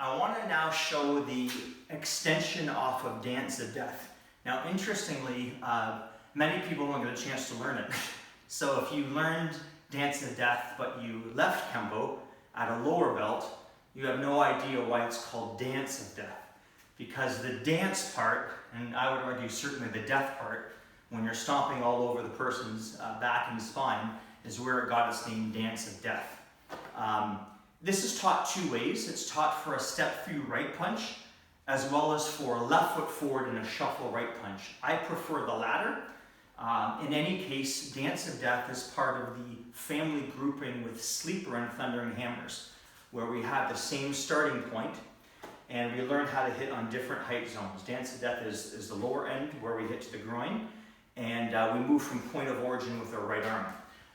I want to now show the extension off of Dance of Death. Now, interestingly, many people don't get a chance to learn it. So if you learned Dance of Death, but you left Kenpo at a lower belt, you have no idea why it's called Dance of Death. Because the dance part, and I would argue certainly the death part, when you're stomping all over the person's back and spine, is where it got its name, Dance of Death. This is taught two ways. It's taught for a step-through right punch, as well as for a left foot forward and a shuffle right punch. I prefer the latter. In any case, Dance of Death is part of the family grouping with Sleeper and Thundering Hammers, where we have the same starting point, and we learn how to hit on different height zones. Dance of Death is the lower end, where we hit to the groin, and we move from point of origin with our right arm.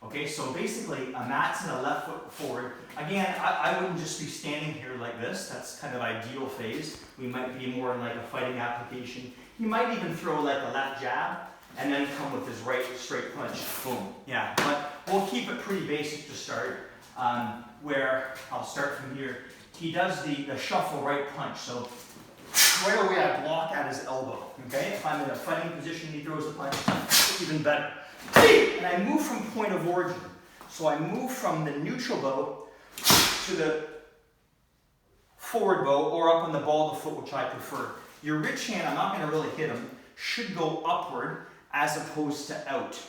Okay, so basically a mat's in a left foot forward. Again, I wouldn't just be standing here like this. That's kind of ideal phase. We might be more in like a fighting application. He might even throw like a left jab and then come with his right straight punch. Boom. Yeah, but we'll keep it pretty basic to start. Where I'll start from here. He does the shuffle right punch. So right away I block at his elbow. Okay, if I'm in a fighting position, he throws a punch, even better. And I move from point of origin. So I move from the neutral bow to the forward bow, or up on the ball of the foot, which I prefer. Your rich hand, I'm not going to really hit him, should go upward as opposed to out.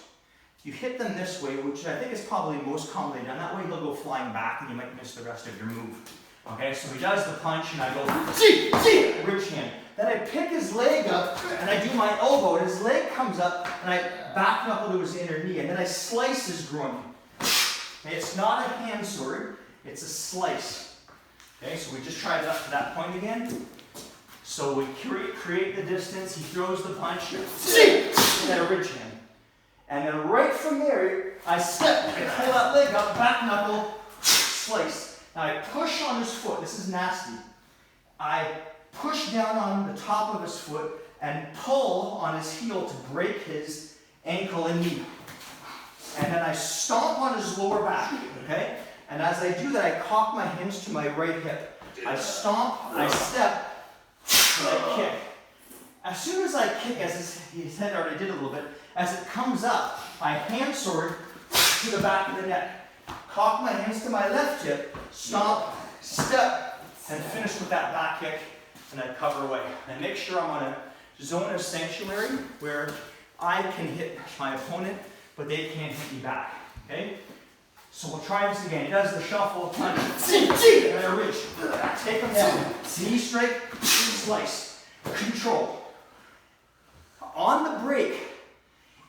You hit them this way, which I think is probably most commonly done. That way he'll go flying back and you might miss the rest of your move. Okay, so he does the punch and I go, see, rich hand. Then I pick his leg up and I do my elbow and his leg comes up and I back knuckle to his inner knee and then I slice his groin. Okay, it's not a hand sword, it's a slice. Okay, so we just tried it up to that point again. So we create the distance, he throws the punch, and then a rich hand. And then right from there, I step, I pull that leg up, back knuckle, slice. Now I push on his foot, this is nasty. I push down on the top of his foot and pull on his heel to break his ankle and knee. And then I stomp on his lower back, okay? And as I do that, I cock my hinge to my right hip. I stomp, I step, and I kick. As soon as I kick, as his head already did a little bit, as it comes up, I hand sword to the back of the neck. Cock my hands to my left hip, stomp, step, and finish with that back kick, and I cover away. And make sure I'm on a zone of sanctuary where I can hit my opponent, but they can't hit me back. Okay? So we'll try this again. He does the shuffle, punch, and a reach. Take him down. Knee straight, slice. Control. On the break,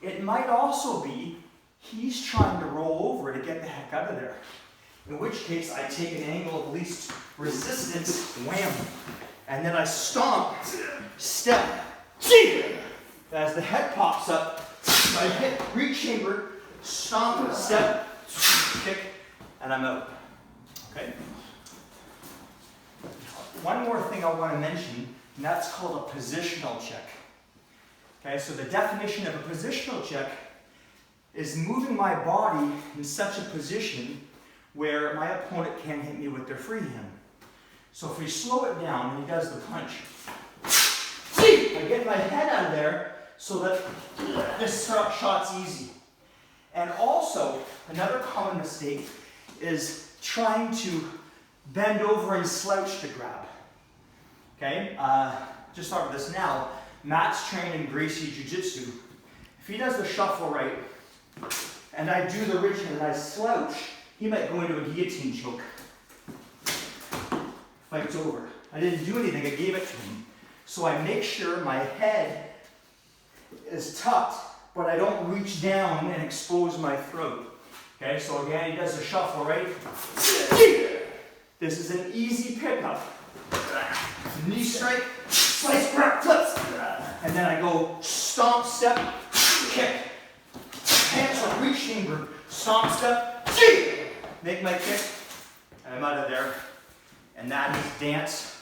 it might also be he's trying to roll over to get the heck out of there. In which case, I take an angle of least resistance, wham. And then I stomp, step, as the head pops up, I hit, reach chamber, stomp, step, kick, and I'm out. Okay? One more thing I want to mention, and that's called a positional check. Okay, so the definition of a positional check is moving my body in such a position where my opponent can't hit me with their free hand. So if we slow it down and he does the punch, I get my head out of there so that this shot's easy. And also, another common mistake is trying to bend over and slouch to grab. Okay, just thought of this now. Matt's trained in Gracie Jiu-Jitsu. If he does the shuffle right, and I do the rich hand and I slouch, he might go into a guillotine choke. Fight's over. I didn't do anything, I gave it to him. So I make sure my head is tucked, but I don't reach down and expose my throat. Okay, so again, he does the shuffle right. This is an easy pickup. Knee strike, slice, grab, flips. And then I go stomp, step, kick. Hands on reach chamber, stomp, step, make my kick, and I'm out of there. And that is Dance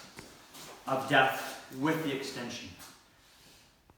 of Death with the extension.